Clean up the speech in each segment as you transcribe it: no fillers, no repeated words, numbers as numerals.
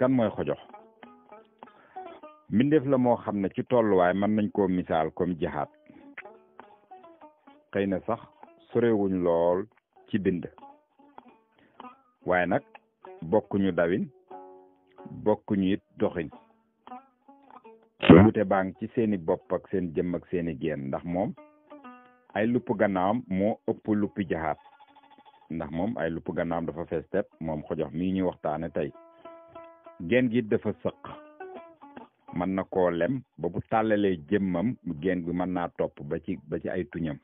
kan mooy xojox mbindeef la moo xam ne ci tolluwaay mën nañ koo misaal comme jaxaat xëy na sax sorewuñ lool ci bind waaye nag bokkuñu dawin bokkuñu it doxin wute baa ci seeni bopp ak seen jëm ak seeni geen ndax moom ay lupp gannaawam moo ëpp luppi jaxaat ndax moom ay lupp gannaawam dafa fees tepp moom xojox mii ñuy waxtaane tey geen gi dafa sëq mën na koo lem ba bu tàllalee jëmmam geen bi mën naa topp ba ci ay tuñam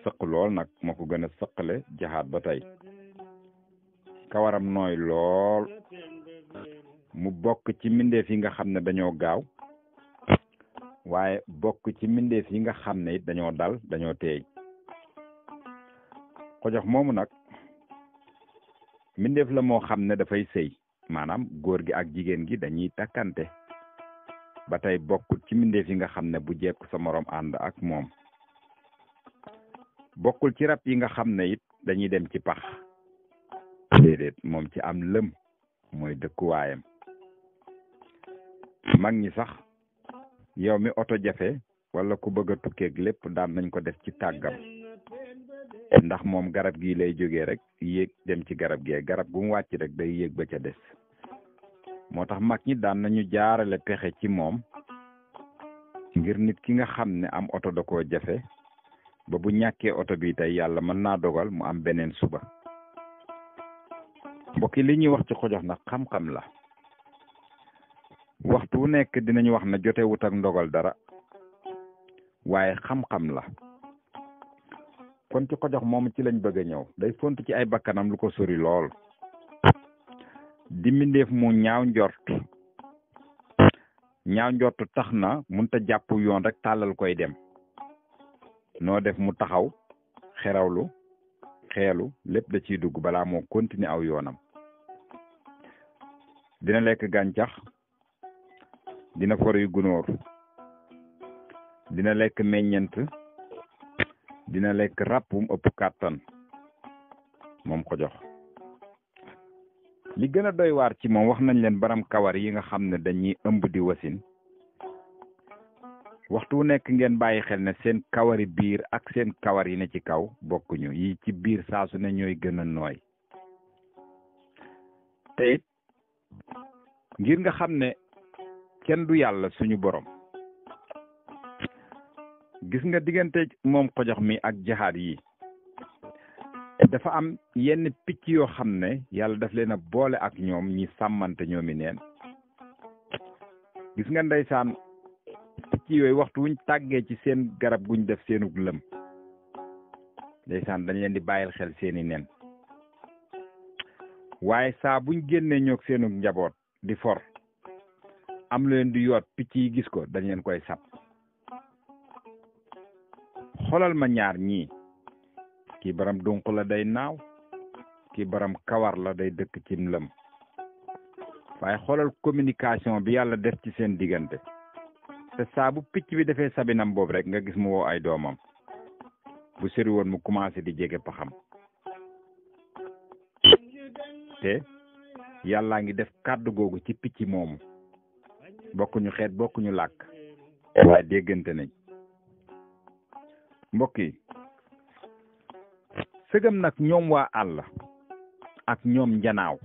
sëq lool nag moo ko gën a sëqale jaxaat ba tey kawaram nooy lool mu bokk ci mbindeef yi nga xam ne dañoo gaaw waaye bokk ci mbindeef yi nga xam ne it dañoo dal dañoo teey xojox moomu nag mbindeef la moo xam ne dafay sëy maanaam góor gi ak jigéen gi dañuy takkante ba tey bokkul ci mbindeef yi nga xam ne bu jekk sa morom ànd ak moom bokkul ci rab yi nga xam ne it dañuy dem ci pax déedéet moom ci am lëm mooy dëkkuwaayam mag ñi sax yow mi oto jafe wala ku bëgg a tukkeeg lépp daan nañ ko def ci tàggam ndax moom garab gi lay jógee rek yéeg dem ci garab gee garab gu mu wàcc rek day yéeg ba ca des moo tax mag ñi daan nañu jaarale pexe ci moom ngir nit ki nga xam ne am oto da koo jafe ba bu ñàkkee oto bi tey yàlla mën naa dogal mu am beneen suba mbokki li ñuy wax ci xojox nag xam-xam la waxtu wu nekk dinañu wax na jote wut ak ndogal dara waaye xam-xam la kon ci xojox moom ci lañ bëgg a ñëw day font ci ay bakkanam lu ko sori lool di mbindeef mu ñaaw njort tax na munta jàpp yoon rek tàllal koy dem noo def mu taxaw xerawlu xeelu lépp da ciy dugg balaa moo continuer aw yoonam dina lekk gàncax dina for yu gunóor dina lekk meññent dina lekk ràpp mu ëpp kàttan moom xojox li gën a doy waar ci moom wax nañ leen baram kawar yi nga xam ne dañuy ëmb di wasin waxtu wu nekk ngeen bàyyi xel ne seen kawari biir ak seen kawar yi ne ci kaw bokkuñu yi ci biir saasu ne ñooy gën a nooy te it ngir nga xam ne kenn du yàlla suñu borom gis nga diggante moom xojox mi ak jaxaat yi dafa am yenn picc yoo xam ne yàlla daf leen a boole ak ñoom ñi sàmmante ñoomi neen gis nga ndeysaan picc yooyu waxtu wuñ tàggee ci seen garab guñ def seenug lëm ndeysaan dañ leen di bàyyil xel seeni nen waaye saa buñ génnee ñoog seenug njaboot di for am lu leen di yoot picc yi gis ko dañ leen koy sab xolal ma ñaar ñii kii baram dunq la day naaw kii baram kawar la day dëkk ci lëm waaye xoolal communication bi yàlla def ci seen diggante te saa bu picc bi defee sabinam boobu rek nga gis mu woo ay doomam bu sori woon mu commencé di jege paxam te yàllaa ngi def kàddu googu ci picc moomu bokkuñu xeet bokkuñu làkk waaye déggante nañ mbokk yi sëgam nag ñoom waa àll ak ñoom njanaaw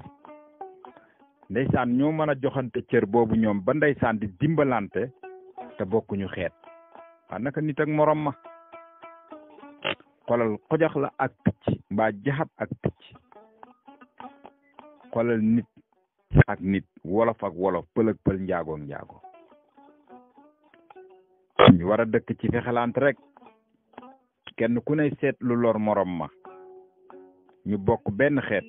ndeysaan ñoo mën a joxante cër boobu ñoom ba ndeysaan di dimbalante te bokkuñu xeet waa naka nit ak morom ma xoolal xojox la ak picc mbaa jaxat ak picc xoolal nit ak nit wolof ak wolof pël ak pël njaago ak njaago ñu war a dëkk ci fexelante rek kenn ku ne seet lu lor morom ma ñu bokk benn xeet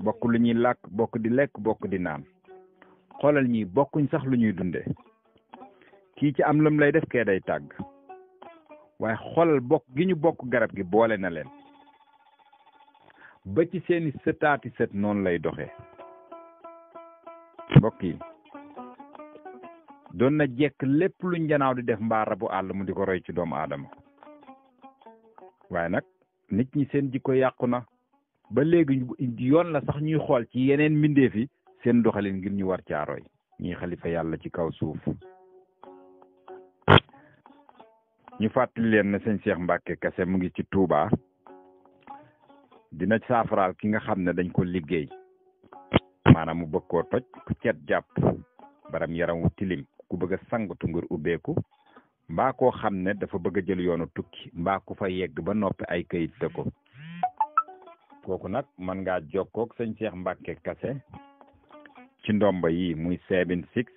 bokk lu ñuy làkk bokk di lekk bokk di naan xoolal ñi bokkuñ sax lu ñuy dunde kii ci am lëm lay def kee day tàgg waaye xoolal bokk gi ñu bokk garab gi boole na leen ba ci seeni sëtaati sët noonu lay doxee mbokk yi doon na jekk lépp lu njanaaw di def mbaa rabu àll mu di ko roy ci doomu aadama waaye nag nit ñi seen jikko yàqu na ba léegi yoon la sax ñuy xool ci yeneen mbindeef yi seen doxalin ngir ñu war caaroy ñi xalifa yàlla ci kaw suuf. ñu fàttali leen ne sëñ Cheikh Mbacke Kassé mu ngi ci Touba dina saafaraal ki nga xam ne dañ ko liggéey maanaam mu bëgg koo toj ku cet jàpp baram yaram wu tilim ku bëgg a sangatu ngir ubbeeku mbaa koo xam ne dafa bëgg a jël yoonu tukki mbaa ku fa yegg ba noppi ay kayit te ko kooku nag mën ngaa jokkoog sëñ Cheikh Mbacke Kassé ci ndomba yi muy 76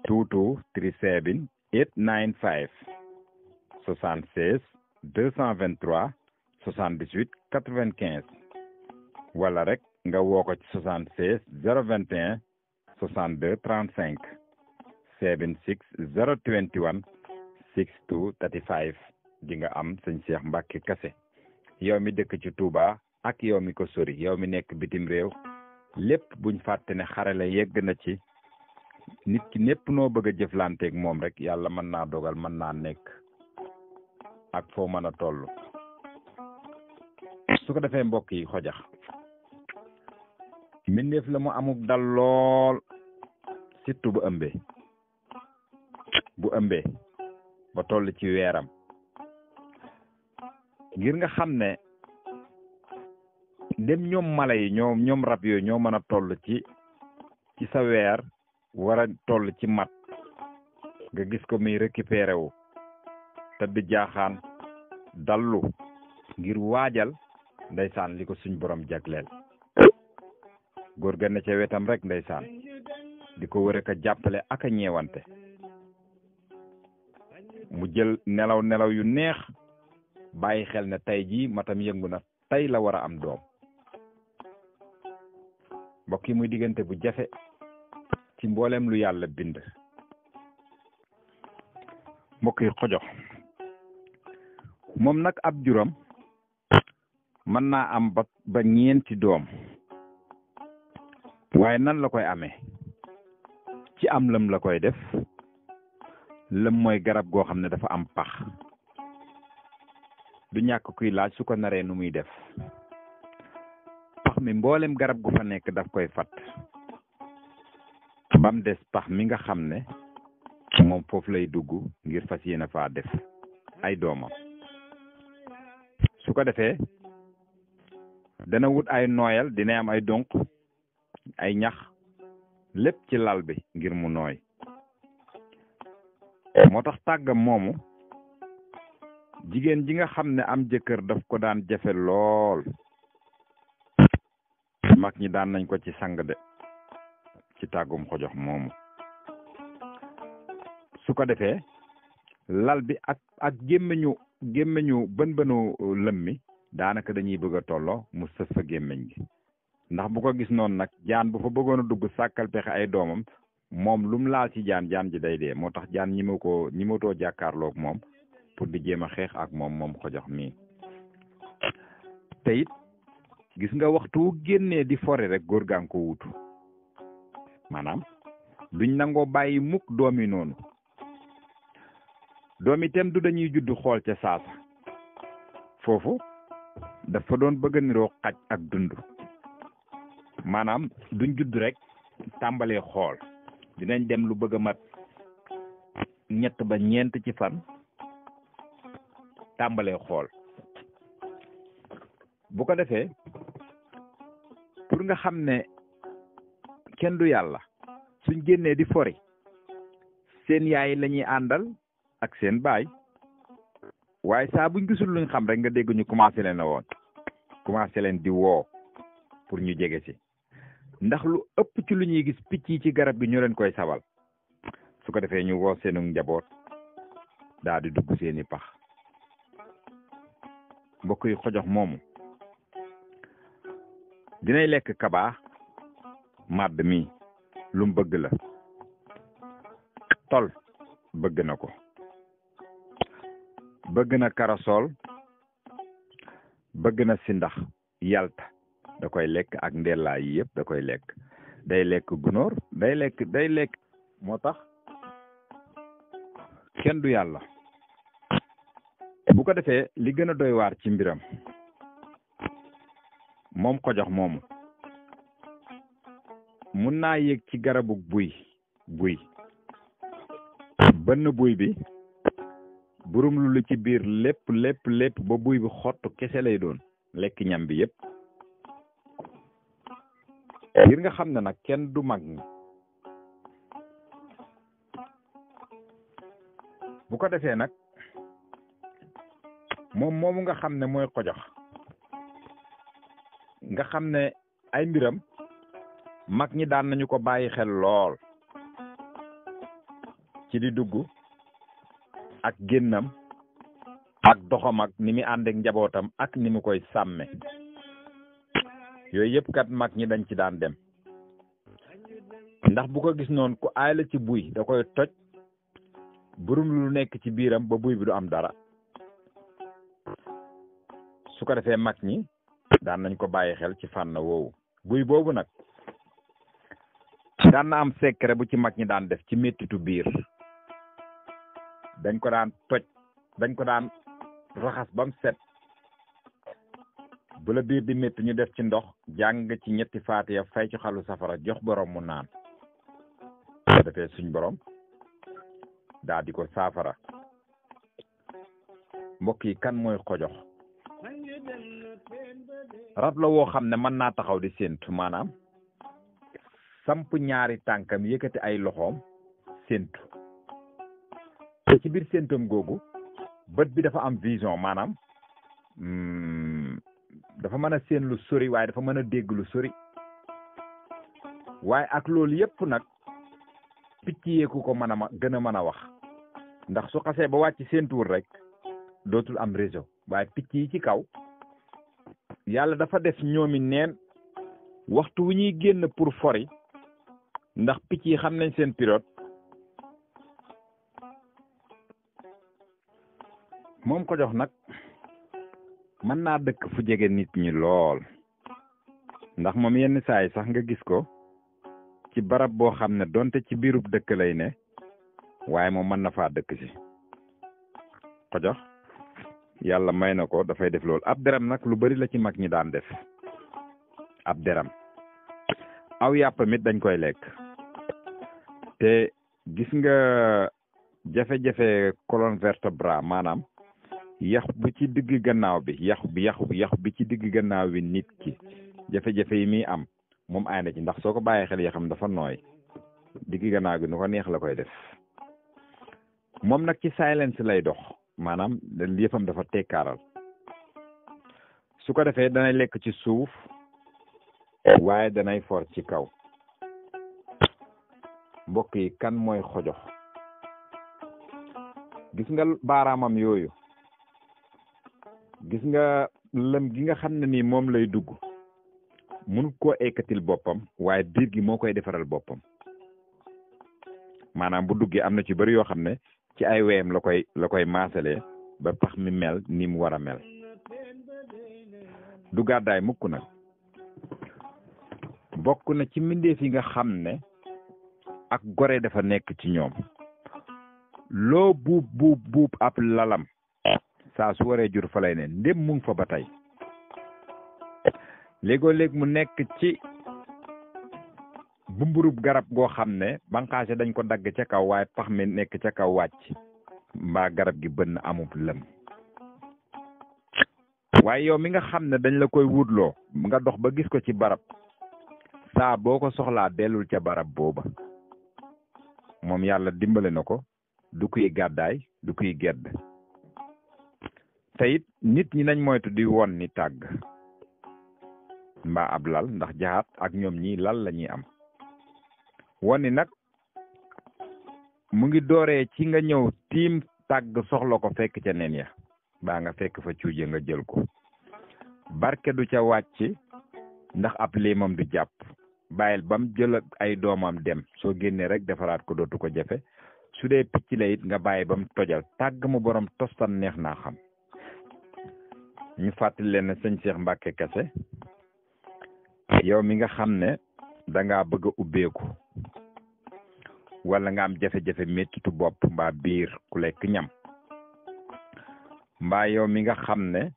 22 37 895 76 223 78 95 wala rek nga woo ko ci 76 021 62 35 76 021 62 35 di nga am sëñ Cheikh Mbacke Kassé yow mi dëkk ci Touba ak yow mi ko sori yow mi nekk bitim réew lépp buñ fàtte ne xarale yegg na ci nit ki népp noo bëgg a jëflanteeg moom rek yàlla mën naa dogal mën naa nekk ak foo mën a toll. su ko defee mbokk yi xojax mbindeef la mu amuk dal lool surtout bu ëmbee ba toll ci weeram ngir nga xam ne dem ñoom mala yi ñoom rab yooyu ñoo mën a toll ci sa weer war a toll ci mat nga gis ko muy récupéré wu te di jaaxaan dallu ngir waajal ndeysaan li ko suñ borom jagleel góor ga ne ca wetam rek ndeysaan di ko wër a jàppale ak a ñeewante mu jël nelaw yu neex bàyyi xel ne tey jii matam yëngu na tey la war a am doom mbokk yi muy diggante bu jafe ci mboolem lu yàlla bind. mbokk yi xojox moom nag ab juram mën naa am ba ñeenti doom waaye nan la koy amee ci am lëm la koy def lëm mooy garab goo xam ne dafa am pax du ñàkk kuy laaj su ko naree nu muy def pax mi mboolem garab gu fa nekk daf koy fat bam des pax mi nga xam ne moom foofu lay dugg ngir fas yéene faa def ay doomam su ko defee dana wut ay nooyal dina am ay donk ay ñax lépp ci lal bi ngir mu nooy moo tax tàggam moomu jigéen ji nga xam ne am jëkkër daf ko daan jafe lool mag ñi daan nañ ko ci sang de ci tàggum xojox moomu su ko defee lal bi ak gémmiñu bën lëm mi daanaka dañuy bëgg a tolloo mu sës fa gémmiñ gi ndax bu ko gis noonu nag jaan bu fa bëggoon a dugg sàkkal pexe ay doomam moom lu mu laal ci jaan ji day dee moo tax jaan ñi ma too jàkkaarloog moom pour di jéem a xeex ak moom xojox mii te it gis nga waxtu génnee di fore rek góor gaa ngi ko wutu maanaam duñ nangoo bàyyi mukk doomi noonu doomi itam du dañuy judd xool ca saasa foofu dafa doon bëgg a niroo xaj ak dund maanaam duñ judd rek tàmbalee xool dinañ dem lu bëgg a mat 3 ba 4 ci fan tàmbalee xool bu ko defee pour nga xam ne kenn du yàlla suñ génnee di fori seen yaay la ñuy àndal ak seen baay waaye saa buñ gisul luñ xam rek nga dégg ñu commencé leen di woo pour ñu jege si ndax lu ëpp ci lu ñuy gis picc yi ci garab gi ñu leen koy sabal su ko defee ñu woo seenu njaboot daal di dugg seeni pax mbokk yi xojox moomu dinay lekk kabaa màdd mi lu mu bëgg la tol bëgg na ko bëgg na karasol bëgg na sindax yalta da koy lekk ak ndellaay yi yëpp da koy lekk day lekk gunóor day lekk moo tax kenn du yàlla bu ko defee li gën a doy waar ci mbiram moom xojox moomu mun naa yéeg ci garabu buy bënn buy bi burum lu ci biir lépp ba buy bi xottu kese lay doon lekk ñam bi yépp ngir nga xam ne nag kenn du mag ñi bu ko defee nag moom moomu nga xam ne mooy xojox nga xam ne ay mbiram mag ñi daan nañu ko bàyyi xel lool ci di dugg ak génnam ak doxam ak ni mu ànd ak njabootam ak ni mu koy sàmme yooyu yëpp kat mag ñi dañ ci daan dem ndax bu ko gis noonu ku aay la ci buy da koy toj burum lu nekk ci biiram ba buy bi du am dara su ko defee mag ñi daan nañ ko bàyyi xel ci fànn woowu buy boobu nag daan na am secret bu ci mag ñi daan def ci mettitu biir dañ ko daan toj dañ ko daan raxas ba mu set bu la biir di métti ñu def ci ndox jàng ci ñetti faatiya fay ci xalu safara jox borom mu naan su defee suñ borom daa di ko saafara mbokk yi kan mooy xojox rab la woo xam ne mën naa taxaw di séentu maanaam samp ñaari tànkam yëkkati ay loxoom séentu te ci biir séentam googu bët bi dafa am vision maanaam dafa mën a séen lu sori waaye dafa mën a dégg lu sori waaye ak loolu yépp nag picc yeeku ko mën a gën a mën a wax ndax su xasee ba wàcc séentuwul rek dootul am réseau waaye picc yi ci kaw yàlla dafa def ñoomi neen waxtu wu ñuy génn pour fori ndax picc yi xam nañ seen période moom ko jox nag mën naa dëkk fu jege nit ñi lool ndax moom yenn saa yi sax nga gis ko ci barab boo xam ne donte ci biirub dëkk lay ne waaye moom mën na faa dëkk si ko jox yàlla may na ko dafay def loolu ab deram nag lu bari la ci mag ñi daan def ab deram aw yàppamit dañ koy lekk te gis nga jafe-jafe colonne vertébrale maanaam yax bu ci digg gannaaw bi yax bi ci digg gannaaw bi nit ki jafe-jafe yi muy am moom ay na ci ndax soo ko bàyyee xel yaxam dafa nooy digg gannaaw gi nu ko neex la koy def moom nag ci silence lay dox maanaam yëfam dafa tekkaaral su ko defee danay lekk ci suuf waaye danay for ci kaw mbokk yi kan mooy xojox gis nga baaraamam yooyu gis nga lëm gi nga xam ne nii moom lay dugg mun koo ekkatil boppam waaye biir gi moo koy defaral boppam maanaam bu duggee am na ci bëri yoo xam ne ci ay weyam la koy maasalee ba pax mi mel ni mu war a mel du gàddaay mukk nag bokk na ci mbindeef yi nga xam ne ak gore dafa nekk ci ñoom loo buub ab lalam saa su waree jur fa lay ne ndém mu ngi fa ba tey léegoo léeg mu nekk ci bumburub garab goo xam ne banqaase dañ ko dagg ca kaw waaye pax mi nekk ca kaw wàcc mbaa garab gi bënn amub lëm waaye yow mi nga xam ne dañ la koy wutloo nga dox ba gis ko ci barab saa boo ko soxlaa dellul ca barab booba moom yàlla dimbale na ko du kuy gàddaay du kuy gedd te it nit ñi nañ moytu di won ni tàgg mbaa ab lal ndax jaxaat ak ñoom ñii lal la ñuy am won ni nag mu ngi dooree ci nga ñëw tiim tàgg soxla ko fekk ca nen ya baa nga fekk fa cuuje nga jël ko barke du ca wàcc ndax ab liimam du jàpp bàyyil bam jël ay doomam dem soo génnee rek defaraat ko dootu ko jafe su dee picc la it nga bàyyi bam tojal tàgg mu borom tostan neex naa xam ñu fàttali leen ne sëñ Cheikh Mbacke Kassé yow mi nga xam ne dangaa bëgg a ubbeeku wala nga am jafe-jafe mettitu bopp mbaa biir ku lekk ñam mbaa yow mi nga xam ne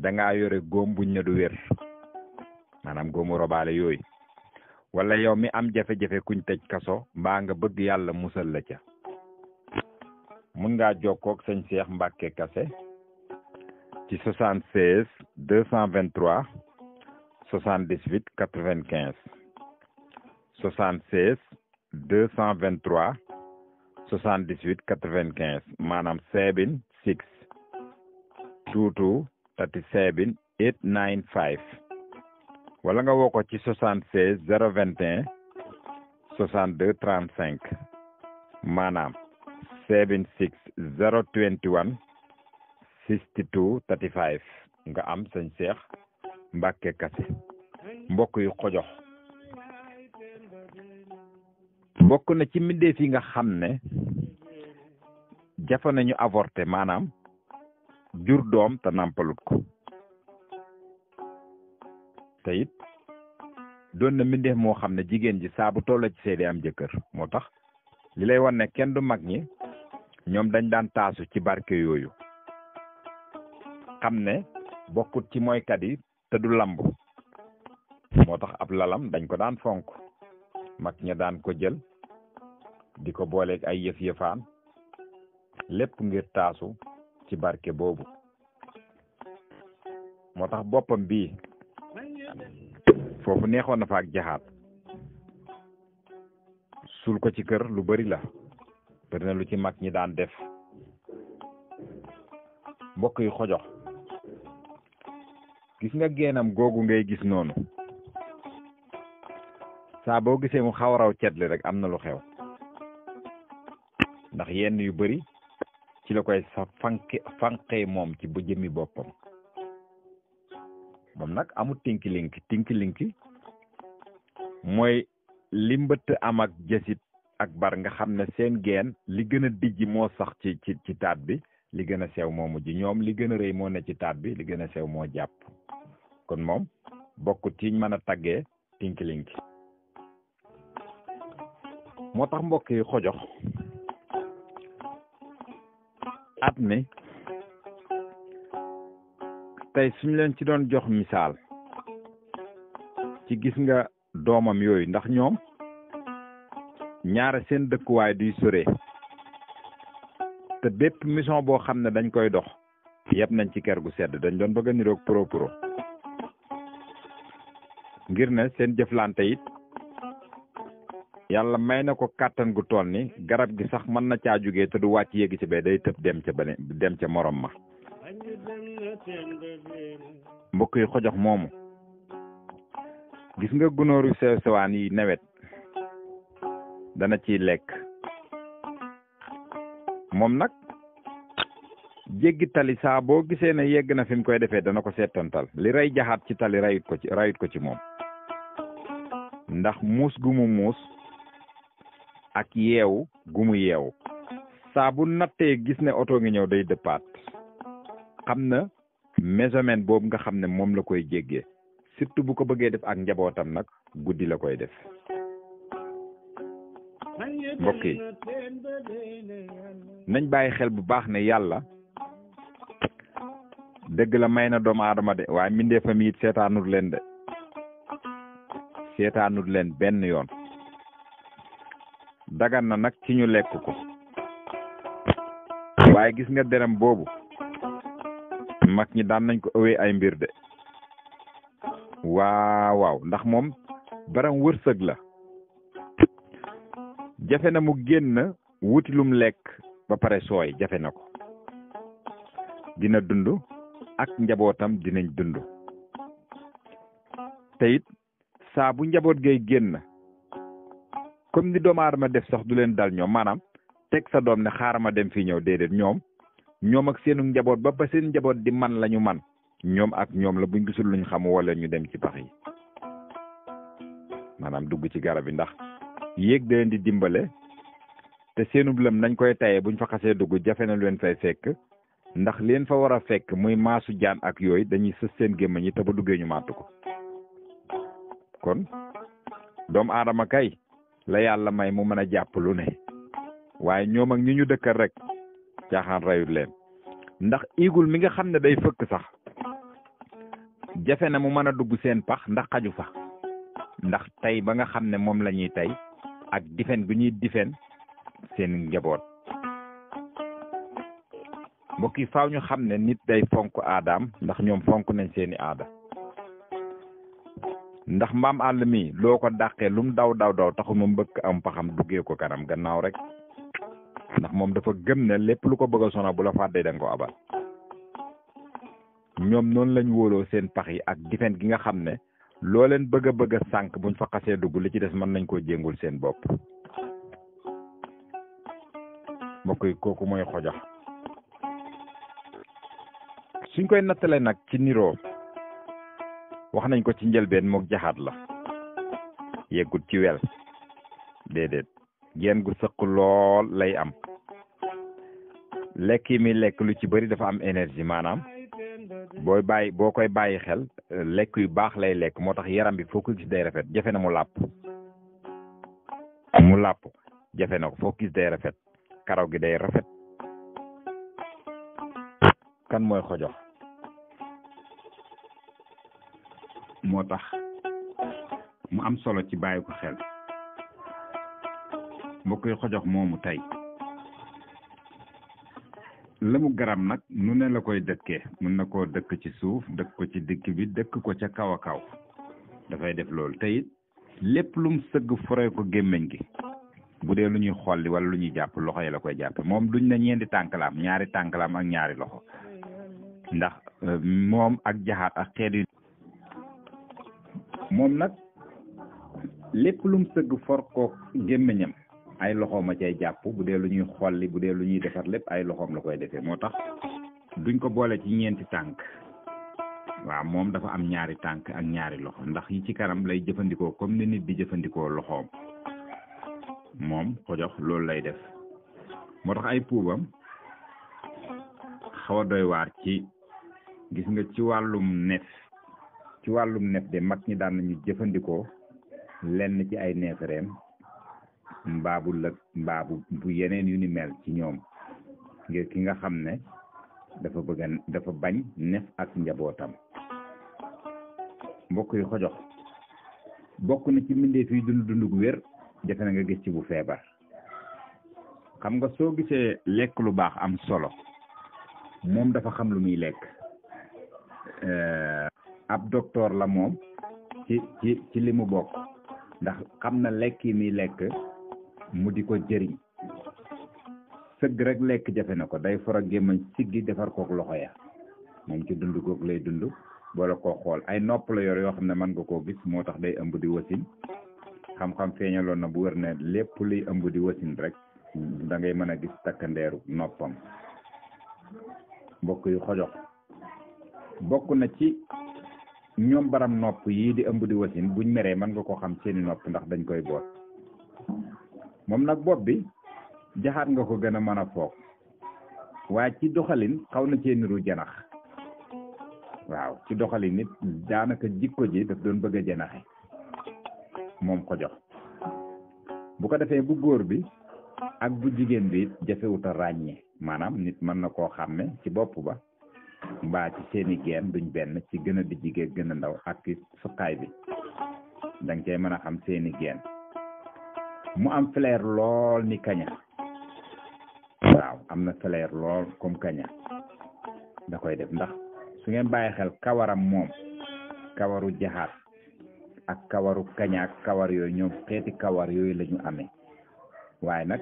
dangaa yore góom buñ ne du wér maanaam góomu robaale yooyu wala yow mi am jafe-jafe kuñ tëj kaso mbaa nga bëgg yàlla musal la ca mun ngaa jokkoog sëñ Cheikh Mbacke Kassé ci 76 223 78 95 76 223 78 95 maanaam 76 22 37 895 wala nga woo ko ci 76 021 62 35 maanaam 76 021 62 35 nga am sëñ Cheikh Mbacke Kassé mbokk yu xojox bokk na ci mbindeef yi nga xam ne jafe nañu avorté maanaam jur doom te nàmpalut ko te it doon na mbindeef moo xam ne jigéen ji saa bu toll ci seede am jëkkër moo tax li lay wan ne kenn du mag ñi ñoom dañ daan taasu ci barke yooyu xam ne bokkut ci moykat yi te du lamb moo tax ab lalam dañ ko daan fonk mag ña daan ko jël di ko booleeg ay yëf-yëfaan lépp ngir taasu ci barke boobu moo tax boppam bii foofu neexoon na fa ak jaxaat suul ko ci kër lu bari la bari na lu ci mag ñi daan def mbokk yu xojox gis nga génnam googu ngay gis noonu saa boo gisee mu xaw a raw cetli rek am na lu xew ndax yenn yu bari ci la koy sa fanqee moom ci bu jëmmi boppam moom nag amul tinki-linki mooy li mbëtt am ak jësit ak bar nga xam ne seen geen li gën a dijji moo sax ci taat bi li gën a sew moo mujj ñoom li gën a rëy moo ne ci taat bi li gën a sew moo jàpp kon moom bokkut ci mën a taggee tinki-linki moo tax mbokk yi xojox at mi tey suñ leen ci doon jox misaal ci gis nga doomam yooyu ndax ñoom ñaare seen dëkkuwaay duy sore te bépp mission boo xam ne dañ koy dox yëpp nañ ci kër gu sedd dañ doon bëgg a niroog pro ngir ne seen jëflante it yàlla may na ko kàttan gu toll ni garab gi sax mën na caa jógee te du wàcc yéegi ci bee day tëb dem ca morom ma mbokk yi xojox moomu gis nga gunóoru sew sewaan yi nawet dana ciy lekk moom nag jéggi tali saa boo gisee ne yegg na fi mu koy defee dana ko seetantal li rey jaxaat ci tali rayut ko ci moom ndax muus gu mu muus ak yeewu gu mu yeewu saa bu nattee gis ne oto ngi ñëw day dëppaat xam na measurement boobu nga xam ne moom la koy jéggee surtout bu ko bëggee def ak njabootam nag guddi la koy def mbokk yi nañ bàyyi xel bu baax ne yàlla dëgg la may na doomu aadama de waaye mbindeefam it seetaanut leen de seetaanut leen benn yoon dagan na nag ci ñu lekk ko waaye gis nga derem boobu mag ñi daan nañ ko ëwee ay mbir de waaw ndax moom baram wërsëg la jafe na mu génn wuti lum lekk ba pare sooy jafe na ko dina dund ak njabootam dinañ dund te it saa bu njaboot gay génn comme ni doomu aadama def sax du leen dal ñoom maanaam teg sa doom ne xaaral ma dem fii ñëw déedéet ñoom ak seenu njaboot ba seen njaboot di man la ñu man ñoom ak ñoom la buñ gisul luñ xam wala ñu dem ci pax yi maanaam dugg ci garab yi ndax yéeg da leen di dimbale te seenub lëm nañ koy tayee buñ fa xasee dugg jafe na leen fay fekk ndax leen fa war a fekk muy maasu jaan ak yooyu dañuy sës seen gémmañ yi te ba duggee ñu màttu ko kon doomu aadama kay la yàlla may mu mën a jàpp lu ne waaye ñoom ak ñi ñu dëkkal rek caaxaan rayut leen ndax igul mi nga xam ne day fëkk sax jafe na mu mën a dugg seen pax ndax xaju fa ndax tey ba nga xam ne moom la ñuy tey ak difen gu ñuy difen seen njaboot. mbokk yi faaw ñu xam ne nit day fonk aadaam ndax ñoom fonk nañ seeni aada. ndax mbaam àll mi loo ko dàqee lu mu daw taxul ma mbëkk am paxam duggee ko kanam gannaaw rek ndax moom dafa gëm ne lépp lu ko bëgg a sonal bu la fàddee da nga ko abal. ñoom noonu lañ wóoloo seen pax yi ak difen gi nga xam ne loo leen bëgg a sànq buñ fa xasee dugg li ci des mën nañ koo jéngul seen bopp. mbokk yi kooku mooy xojox. suñ koy nattale nag ci niroo wax nañ ko ci njëlbeen mook jaxaat la yeggut ci wel déedéet geen gu sëq lool lay am. lekk yi muy lekk lu ci bëri dafa am énergie maanaam boo koy bàyyi xel lekk yu baax lay lekk moo tax yaram bi foo ko gis day rafet jafe na mu làpp jafe na ko foo ko gis day rafet karaw gi day rafet. kan mooy xojox moo tax mu am solo ci bàyyi ko xel. mbokk yi xojox moomu tey la mu garam nag nu ne la koy dëkkee mën na koo dëkk ci suuf dëkk ko ci dikk bi dëkk ko ca kaw a kaw dafay def loolu te it lépp lum sëgg fore ko gémmiñ gi bu dee lu ñuy xolli wala lu ñuy jàpp loxo yi la koy jàppe moom duñ ne ñeenti tànkalaam ñaari tànkalaam ak ñaari loxo ndax moom ak jaxaat ak xeet yi moom nag lépp lum sëgg for ko gémmiñam ay loxoom a cay jàpp bu dee lu ñuy xolli bu dee lu ñuy defar lépp ay loxoom la koy defee moo tax duñ ko boole ci ñeenti tànk. waaw moom dafa am ñaari tànk ak ñaari loxo ndax yi ci kanam lay jëfandikoo comme ni nit di jëfandikoo loxoom. moom xojox loolu lay def moo tax ay puubam xaw a doy waar ci gis nga ci wàllum nef de mag ñi daan nañu jëfandikoo lenn ci ay neefereem mbaabu bu yeneen yu ni mel ci ñoom ngir ki nga xam ne dafa bañ nef ak njabootam. mbokk yi xojox bokk na ci mbindeef yi dund gu wér jafe na nga gis ci bu feebar. xam nga soo gisee lekk lu baax am solo moom dafa xam lu muy lekk. ab docteur la moom ci li mu bokk ndax xam na lekk yi muy lekk mu di ko jëriñ. sëgg rek lekk jafe na ko day for ak gémmañ siggi defar kook loxo ya moom ci dund goog lay dund boola koo xool ay nopp la yor yoo xam ne mën nga koo gis moo tax day ëmb di wasin. xam-xam feeñaloon na bu wër ne lépp luy ëmb di wasin rek da ngay mën a gis takkandeeru noppam. mbokk yu xojox bokk na ci ñoom baram nopp yii di ëmb di wasin buñ meree mën nga ko xam seeni nopp ndax dañ koy boot. moom nag bopp bi jaxaat nga ko gën a mën a foog waaye ci doxalin xaw na cee niru janax. waaw ci doxalin nit daanaka jikko ji daf doon bëgg a janaxe moom xojox. bu ko defee bu góor bi ak bu jigéen bi jafewut a ràññee maanaam nit mën na koo xàmme ci bopp ba mbaa ci seeni geen duñ benn ci gën a di jigéen gën a ndaw ak ci suqaay bi danga cay mën a xam seeni geen. mu am flair lool ni kaña. waaw am na flair lool comme kaña da koy def ndax su ngeen bàyyi xel kawaram moom kawaru jaxaat ak kawaru kaña ak kawar yooyu ñoom xeeti kawar yooyu la ñu amee waaye nag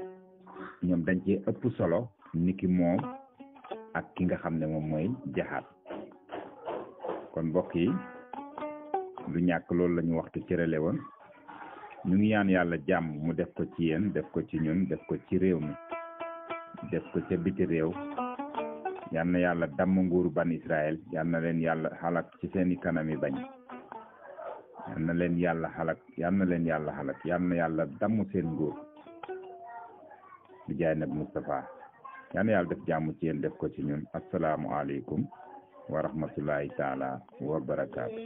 ñoom dañ cee ëpp solo niki moom ak ki nga xam ne moom mooy jaxaat. kon mbokk yi lu ñàkk loolu la ñu waxtu cërale woon ñu ngi ñaan yàlla jàmm mu def ko ci yéen def ko ci ñun def ko ci réew mi def ko ca biti réew. yal na yàlla damm nguuru ban Israël yal na leen yàlla xalak ci seeni kanami bañ. yal na leen yàlla xalak yal na yàlla damm seen nguur bi jaay nab Moustapha. yal na yàlla def jàmm ci yéen def ko ci ñun asalaamu aleykum wa rahmatullahi taala wa barakaatu.